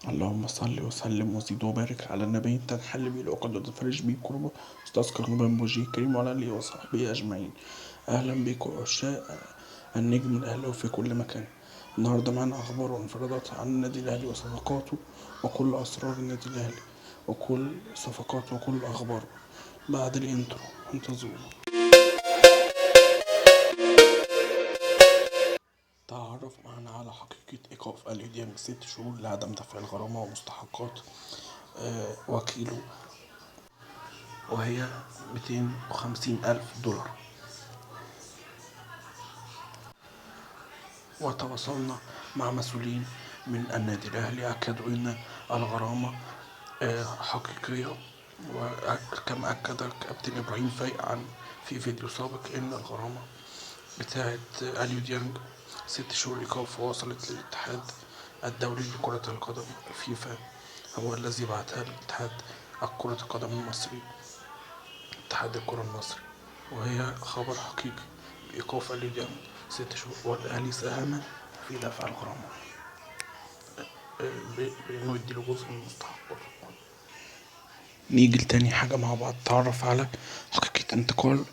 اللهم صل وسلم وزد وبارك على النبي تنحل بيه العقد وتفرج بيه الكرب وتذكر نوبا بوجهه الكريم وعلى آله وصحبه أجمعين. أهلا بكم عشاق النجم الأهلاوي في كل مكان. النهاردة معنا أخبار وانفرادات عن النادي الأهلي وصفقاته وكل أسرار النادي الأهلي وكل صفقاته وكل أخباره. بعد الانترو انتظرونا. تعرف معنا على حقيقة إيقاف أليو ديانج 6 شهور لعدم دفع الغرامة ومستحقات وكيله، وهي 250,000 دولار. وتواصلنا مع مسؤولين من النادي الأهلي أكدوا أن الغرامة حقيقية، وكما أكد كابتن إبراهيم فايق عن في فيديو سابق أن الغرامة بتاعة أليو ديانج 6 شهور إيقاف وصلت للاتحاد الدولي لكرة القدم فيفا، هو الذي بعتها لاتحاد كرة القدم المصري، اتحاد الكرة المصري، وهي خبر حقيقي بإيقاف أليو ديانج 6 شهور. والأهلي ساهم في دفع الغرامة بإنه يديله جزء من مستحقاته. نيجي لتاني حاجة مع بعض، تعرف على حقيقة انتقال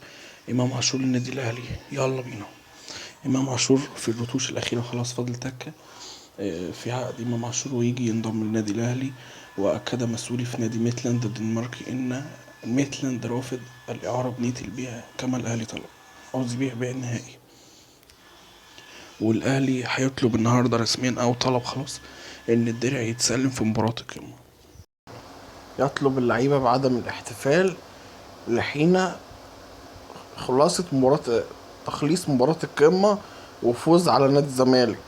إمام عاشور للنادي الأهلي. يلا بينا. إمام عاشور في الرتوش الأخيرة خلاص فاضل تكة في عقد إمام عاشور ويجي ينضم للنادي الأهلي. وأكد مسؤولي في نادي ميتلاند الدنماركي إن ميتلاند رافض الإعارة بنية البيع كما الأهلي طلب، عاوز يبيع بيع نهائي. والأهلي هيطلب النهاردة رسميا أو طلب خلاص إن الدرع يتسلم في مباراة القمة. يطلب اللعيبة بعدم الاحتفال لحين تخليص مباراة القمة وفوز على نادي الزمالك.